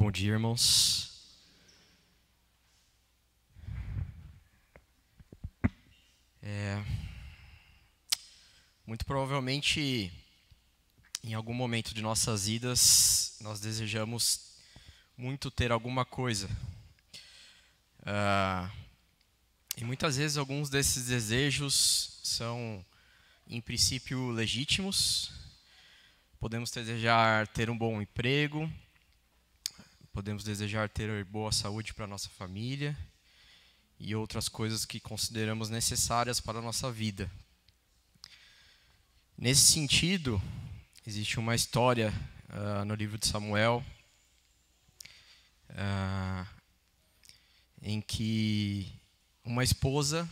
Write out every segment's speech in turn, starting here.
Bom dia, irmãos. Muito provavelmente, em algum momento de nossas vidas, nós desejamos muito ter alguma coisa. E muitas vezes alguns desses desejos são, em princípio, legítimos. Podemos desejar ter um bom emprego, podemos desejar ter boa saúde para a nossa família e outras coisas que consideramos necessárias para a nossa vida. Nesse sentido, existe uma história no livro de Samuel em que uma esposa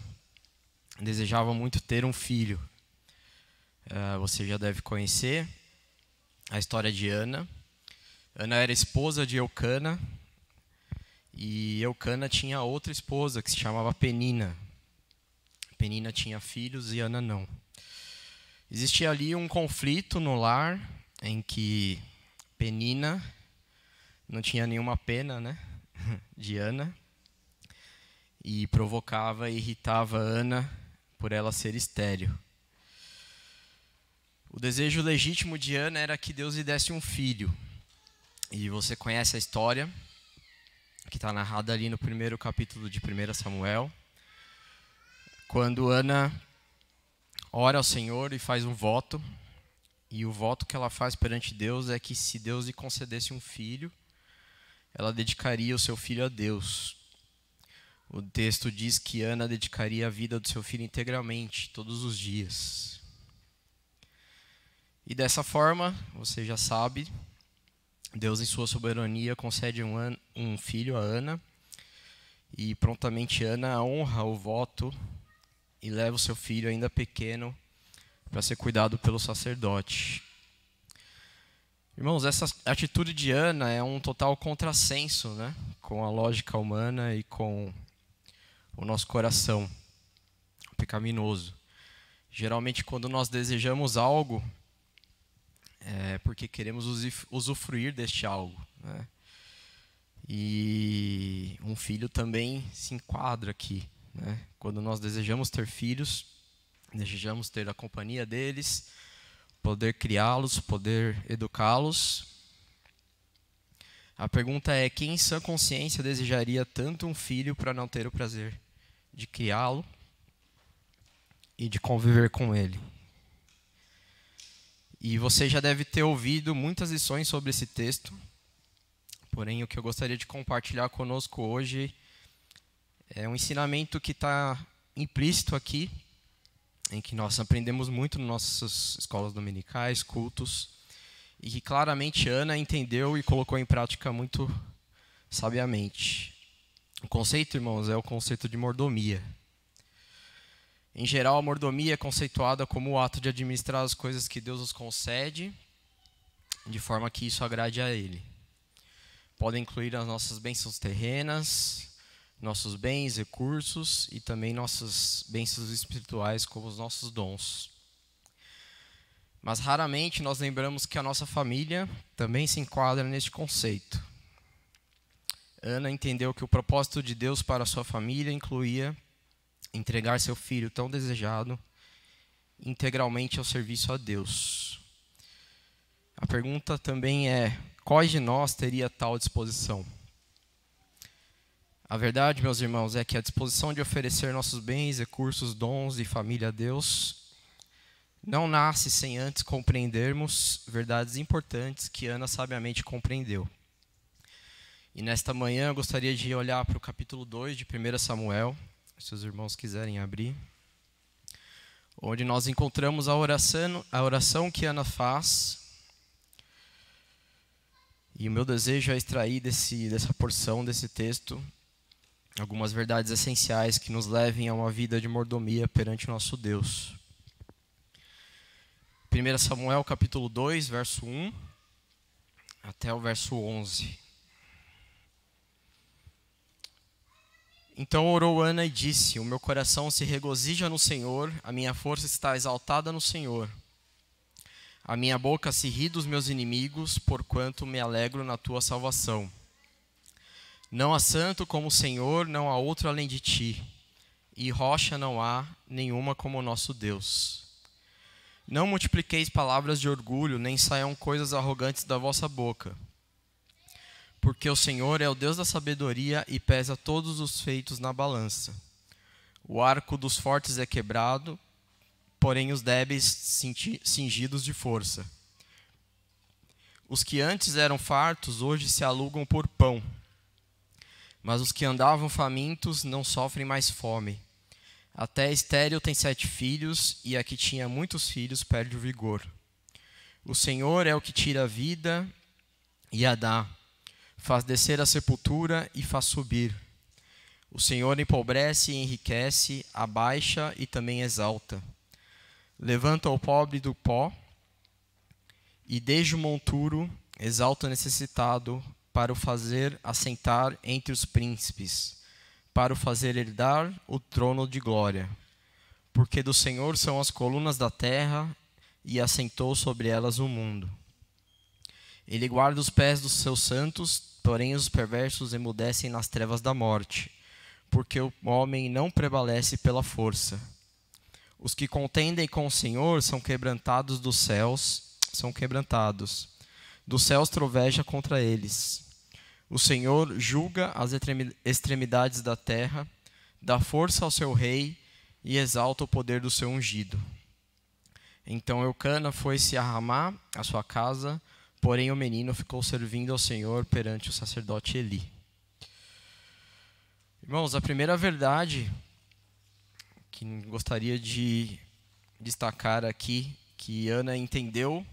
desejava muito ter um filho. Você já deve conhecer a história de Ana. Ana era esposa de Eucana, e Eucana tinha outra esposa que se chamava Penina. Penina tinha filhos e Ana não. Existia ali um conflito no lar, em que Penina não tinha nenhuma pena, de Ana, e provocava e irritava Ana por ela ser estéril. O desejo legítimo de Ana era que Deus lhe desse um filho. E você conhece a história, que está narrada ali no primeiro capítulo de 1 Samuel, quando Ana ora ao Senhor e faz um voto, e o voto que ela faz perante Deus é que se Deus lhe concedesse um filho, ela dedicaria o seu filho a Deus. O texto diz que Ana dedicaria a vida do seu filho integralmente, todos os dias. E dessa forma, você já sabe, Deus em sua soberania concede um filho a Ana, e prontamente Ana honra o voto e leva o seu filho ainda pequeno para ser cuidado pelo sacerdote. Irmãos, essa atitude de Ana é um total contrassenso, com a lógica humana e com o nosso coração pecaminoso. Geralmente, quando nós desejamos algo, é porque queremos usufruir deste algo, E um filho também se enquadra aqui, Quando nós desejamos ter filhos, desejamos ter a companhia deles, poder criá-los, poder educá-los. A pergunta é: quem em sã consciência desejaria tanto um filho para não ter o prazer de criá-lo e de conviver com ele? E você já deve ter ouvido muitas lições sobre esse texto, porém o que eu gostaria de compartilhar conosco hoje é um ensinamento que está implícito aqui, em que nós aprendemos muito nas nossas escolas dominicais, cultos, e que claramente Ana entendeu e colocou em prática muito sabiamente. O conceito, irmãos, é o conceito de mordomia. Em geral, a mordomia é conceituada como o ato de administrar as coisas que Deus nos concede, de forma que isso agrade a Ele. Podem incluir as nossas bênçãos terrenas, nossos bens, recursos e também nossas bênçãos espirituais, como os nossos dons. Mas raramente nós lembramos que a nossa família também se enquadra neste conceito. Ana entendeu que o propósito de Deus para a sua família incluía entregar seu filho tão desejado integralmente ao serviço a Deus. A pergunta também é: qual de nós teria tal disposição? A verdade, meus irmãos, é que a disposição de oferecer nossos bens, recursos, dons e família a Deus não nasce sem antes compreendermos verdades importantes que Ana sabiamente compreendeu. E nesta manhã eu gostaria de olhar para o capítulo 2 de 1 Samuel, se os irmãos quiserem abrir, onde nós encontramos a oração que Ana faz. E o meu desejo é extrair dessa porção, desse texto, algumas verdades essenciais que nos levem a uma vida de mordomia perante o nosso Deus. 1 Samuel capítulo 2, verso 1 até o verso 11. Então orou Ana e disse: o meu coração se regozija no Senhor, a minha força está exaltada no Senhor. A minha boca se ri dos meus inimigos, porquanto me alegro na tua salvação. Não há santo como o Senhor, não há outro além de ti, e rocha não há nenhuma como o nosso Deus. Não multipliqueis palavras de orgulho, nem saiam coisas arrogantes da vossa boca. Porque o Senhor é o Deus da sabedoria e pesa todos os feitos na balança. O arco dos fortes é quebrado, porém os débeis cingidos de força. Os que antes eram fartos, hoje se alugam por pão. Mas os que andavam famintos não sofrem mais fome. Até a estéril tem 7 filhos, e a que tinha muitos filhos perde o vigor. O Senhor é o que tira a vida e a dá, faz descer a sepultura e faz subir. O Senhor empobrece e enriquece, abaixa e também exalta. Levanta o pobre do pó e desde o monturo exalta o necessitado para o fazer assentar entre os príncipes, para o fazer herdar o trono de glória. Porque do Senhor são as colunas da terra e assentou sobre elas o mundo. Ele guarda os pés dos seus santos, porém os perversos emudecem nas trevas da morte, porque o homem não prevalece pela força. Os que contendem com o Senhor são quebrantados dos céus, Dos céus troveja contra eles. O Senhor julga as extremidades da terra, dá força ao seu rei e exalta o poder do seu ungido. Então Eucana foi-se a Ramá, a sua casa, porém o menino ficou servindo ao Senhor perante o sacerdote Eli. Irmãos, a primeira verdade que gostaria de destacar aqui, que Ana entendeu,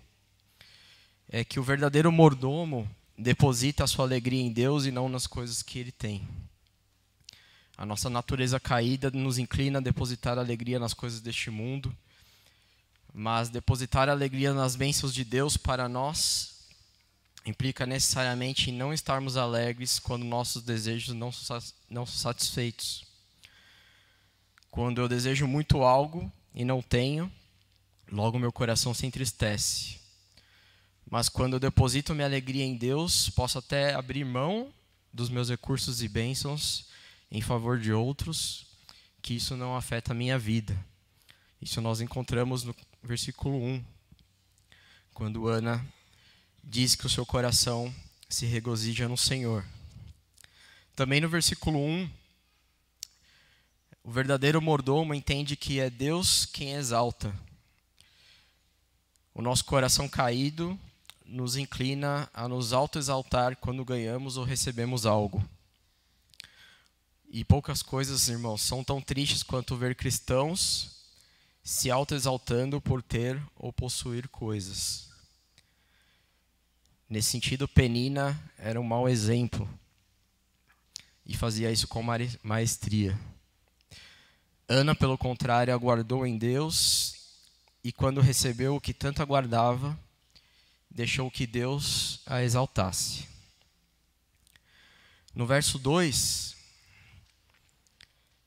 é que o verdadeiro mordomo deposita a sua alegria em Deus e não nas coisas que ele tem. A nossa natureza caída nos inclina a depositar alegria nas coisas deste mundo, mas depositar alegria nas bênçãos de Deus para nós implica necessariamente em não estarmos alegres quando nossos desejos não são satisfeitos. Quando eu desejo muito algo e não tenho, logo meu coração se entristece. Mas quando eu deposito minha alegria em Deus, posso até abrir mão dos meus recursos e bênçãos em favor de outros, que isso não afeta a minha vida. Isso nós encontramos no versículo 1, quando Ana diz que o seu coração se regozija no Senhor. Também no versículo 1, o verdadeiro mordomo entende que é Deus quem exalta. O nosso coração caído nos inclina a nos autoexaltar quando ganhamos ou recebemos algo. E poucas coisas, irmãos, são tão tristes quanto ver cristãos se autoexaltando por ter ou possuir coisas. Nesse sentido, Penina era um mau exemplo e fazia isso com maestria. Ana, pelo contrário, aguardou em Deus e quando recebeu o que tanto aguardava, deixou que Deus a exaltasse. No verso 2,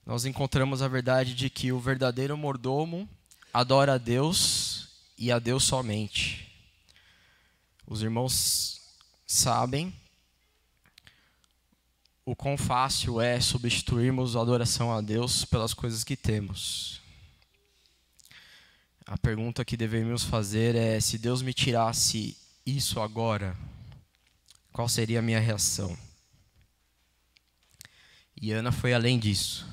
nós encontramos a verdade de que o verdadeiro mordomo adora a Deus e a Deus somente. Os irmãos sabem o quão fácil é substituirmos a adoração a Deus pelas coisas que temos. A pergunta que devemos fazer é: se Deus me tirasse isso agora, qual seria a minha reação? E Ana foi além disso.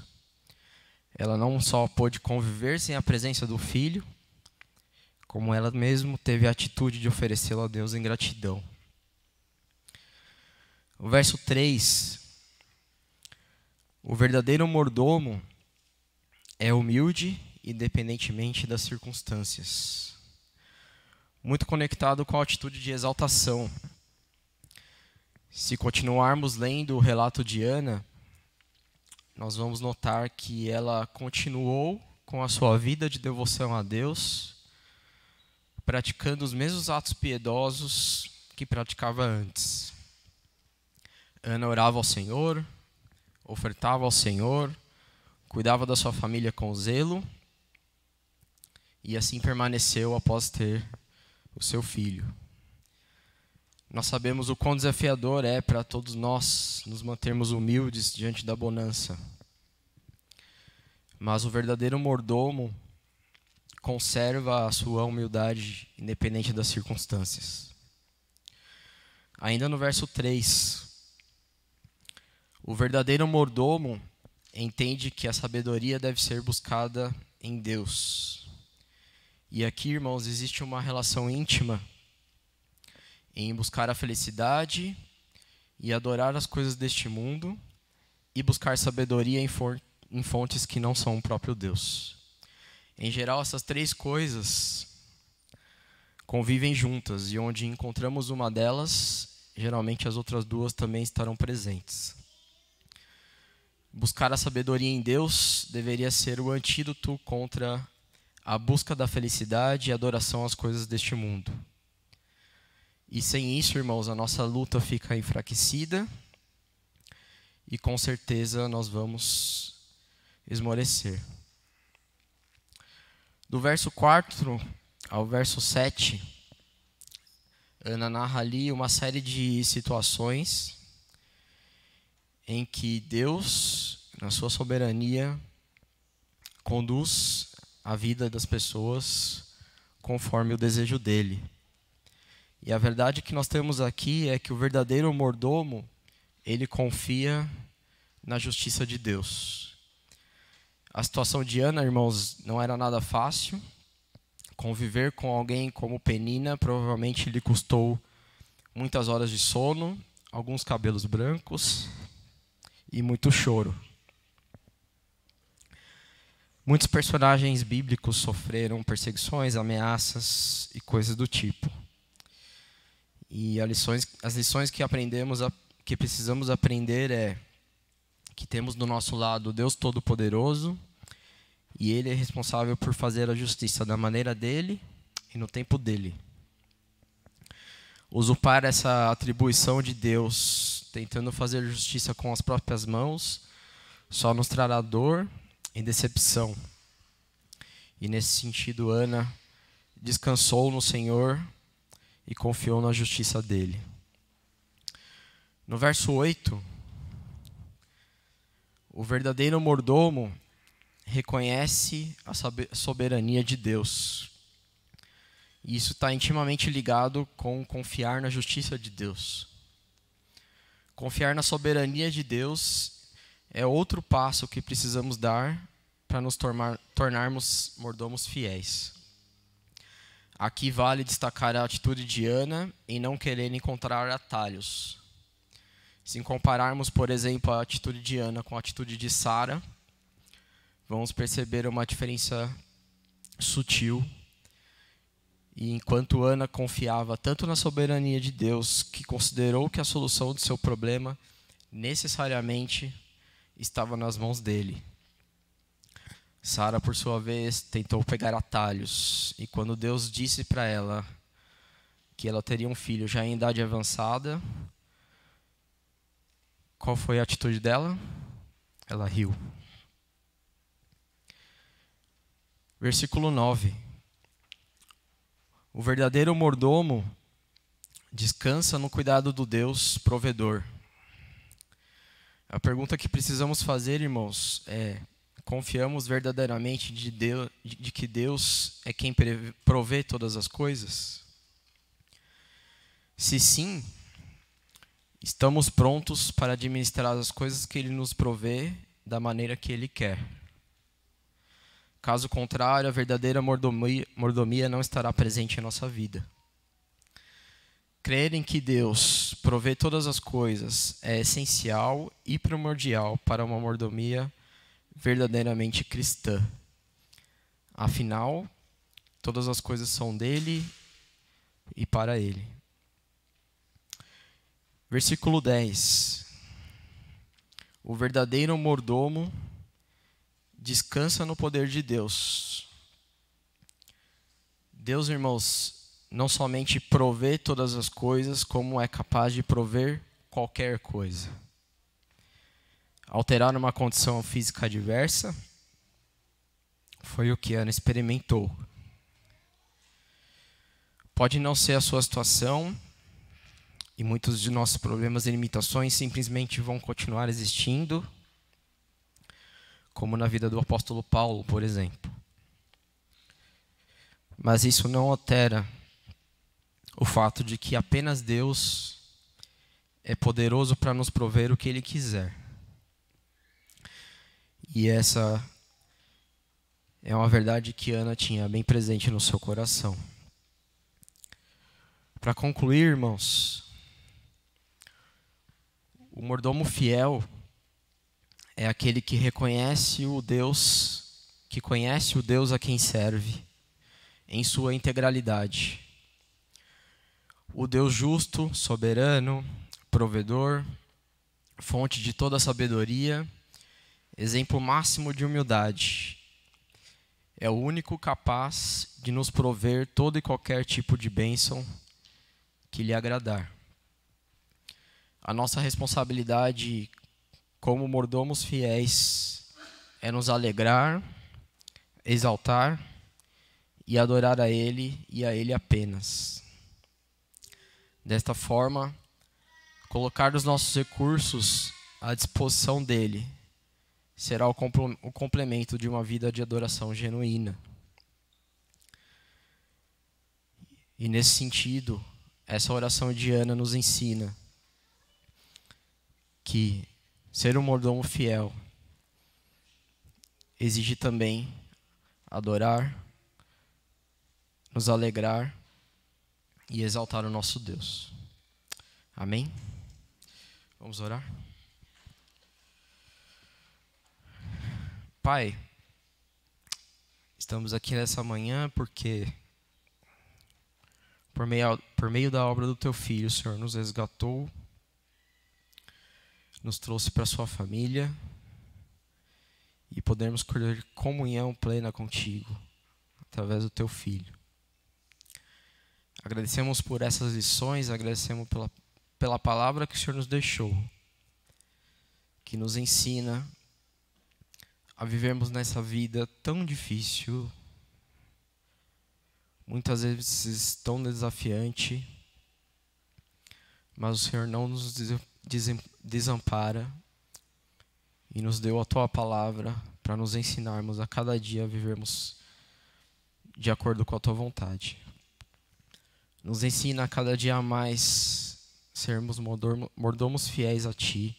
Ela não só pôde conviver sem a presença do filho, como ela mesma teve a atitude de oferecê-lo a Deus em gratidão. O verso 3, o verdadeiro mordomo é humilde independentemente das circunstâncias. Muito conectado com a atitude de exaltação. Se continuarmos lendo o relato de Ana, nós vamos notar que ela continuou com a sua vida de devoção a Deus, praticando os mesmos atos piedosos que praticava antes. Ana orava ao Senhor, ofertava ao Senhor, cuidava da sua família com zelo, e assim permaneceu após ter o seu filho. Nós sabemos o quão desafiador é para todos nós nos mantermos humildes diante da bonança. Mas o verdadeiro mordomo conserva a sua humildade independente das circunstâncias. Ainda no verso 3, o verdadeiro mordomo entende que a sabedoria deve ser buscada em Deus. E aqui, irmãos, existe uma relação íntima em buscar a felicidade e adorar as coisas deste mundo e buscar sabedoria em fontes que não são o próprio Deus. Em geral, essas três coisas convivem juntas e onde encontramos uma delas, geralmente as outras duas também estarão presentes. Buscar a sabedoria em Deus deveria ser o antídoto contra a busca da felicidade e adoração às coisas deste mundo. E sem isso, irmãos, a nossa luta fica enfraquecida e com certeza nós vamos esmorecer. Do verso 4 ao verso 7, Ana narra ali uma série de situações em que Deus, na sua soberania, conduz a vida das pessoas conforme o desejo dele. E a verdade que nós temos aqui é que o verdadeiro mordomo, ele confia na justiça de Deus. A situação de Ana, irmãos, não era nada fácil. Conviver com alguém como Penina provavelmente lhe custou muitas horas de sono, alguns cabelos brancos e muito choro. Muitos personagens bíblicos sofreram perseguições, ameaças e coisas do tipo. E as lições que precisamos aprender é que temos do nosso lado o Deus Todo-Poderoso e Ele é responsável por fazer a justiça da maneira dele e no tempo dele. Usurpar essa atribuição de Deus, tentando fazer justiça com as próprias mãos, só nos trará dor e decepção. E nesse sentido, Ana descansou no Senhor e confiou na justiça dele. No verso 8, o verdadeiro mordomo reconhece a soberania de Deus. E isso está intimamente ligado com confiar na justiça de Deus. Confiar na soberania de Deus é outro passo que precisamos dar para nos tornarmos mordomos fiéis. Aqui vale destacar a atitude de Ana em não querer encontrar atalhos. Se compararmos, por exemplo, a atitude de Ana com a atitude de Sara, vamos perceber uma diferença sutil. E enquanto Ana confiava tanto na soberania de Deus, que considerou que a solução do seu problema necessariamente estava nas mãos dele, Sara, por sua vez, tentou pegar atalhos. E quando Deus disse para ela que ela teria um filho já em idade avançada, qual foi a atitude dela? Ela riu. Versículo 9. O verdadeiro mordomo descansa no cuidado do Deus provedor. A pergunta que precisamos fazer, irmãos, é: confiamos verdadeiramente de que Deus é quem provê todas as coisas? Se sim, estamos prontos para administrar as coisas que Ele nos provê da maneira que Ele quer. Caso contrário, a verdadeira mordomia não estará presente em nossa vida. Crer em que Deus provê todas as coisas é essencial e primordial para uma mordomia verdadeiramente cristã. Afinal, todas as coisas são dele e para ele. Versículo 10. O verdadeiro mordomo descansa no poder de Deus. Deus, irmãos, não somente provê todas as coisas, como é capaz de prover qualquer coisa. Alterar uma condição física adversa foi o que Ana experimentou. Pode não ser a sua situação, E muitos de nossos problemas e limitações simplesmente vão continuar existindo, como na vida do apóstolo Paulo, por exemplo. Mas isso não altera o fato de que apenas Deus é poderoso para nos prover o que Ele quiser. E essa é uma verdade que Ana tinha bem presente no seu coração. Para concluir, irmãos, o mordomo fiel é aquele que reconhece o Deus, que conhece o Deus a quem serve em sua integralidade. O Deus justo, soberano, provedor, fonte de toda sabedoria, exemplo máximo de humildade. É o único capaz de nos prover todo e qualquer tipo de bênção que lhe agradar. A nossa responsabilidade como mordomos fiéis é nos alegrar, exaltar e adorar a Ele e a Ele apenas. Desta forma, colocar os nossos recursos à disposição dEle será o complemento de uma vida de adoração genuína. E nesse sentido, essa oração de Ana nos ensina que ser um mordomo fiel exige também adorar, nos alegrar e exaltar o nosso Deus. Amém? Vamos orar? Pai, estamos aqui nessa manhã porque por meio da obra do Teu Filho, o Senhor nos resgatou, nos trouxe para a Sua família e podemos colher comunhão plena contigo através do Teu Filho. Agradecemos por essas lições, agradecemos pela palavra que o Senhor nos deixou, que nos ensina a vivermos nessa vida tão difícil, muitas vezes tão desafiante, mas o Senhor não nos desampara e nos deu a Tua palavra para nos ensinarmos a cada dia a vivermos de acordo com a Tua vontade. Nos ensina a cada dia mais sermos mordomos fiéis a Ti,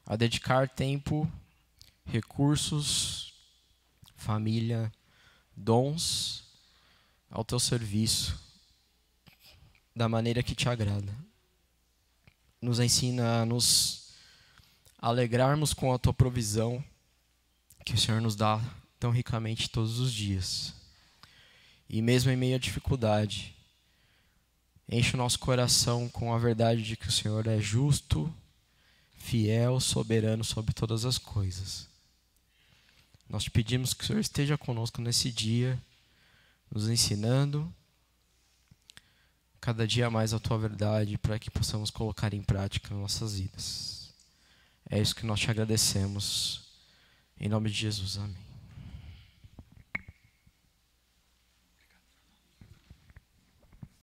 a dedicar tempo, recursos, família, dons ao Teu serviço, da maneira que Te agrada. Nos ensina a nos alegrarmos com a Tua provisão, que o Senhor nos dá tão ricamente todos os dias. E mesmo em meio à dificuldade, enche o nosso coração com a verdade de que o Senhor é justo, fiel, soberano sobre todas as coisas. Nós te pedimos que o Senhor esteja conosco nesse dia, nos ensinando cada dia mais a Tua verdade, para que possamos colocar em prática nas nossas vidas. É isso que nós te agradecemos. Em nome de Jesus, amém.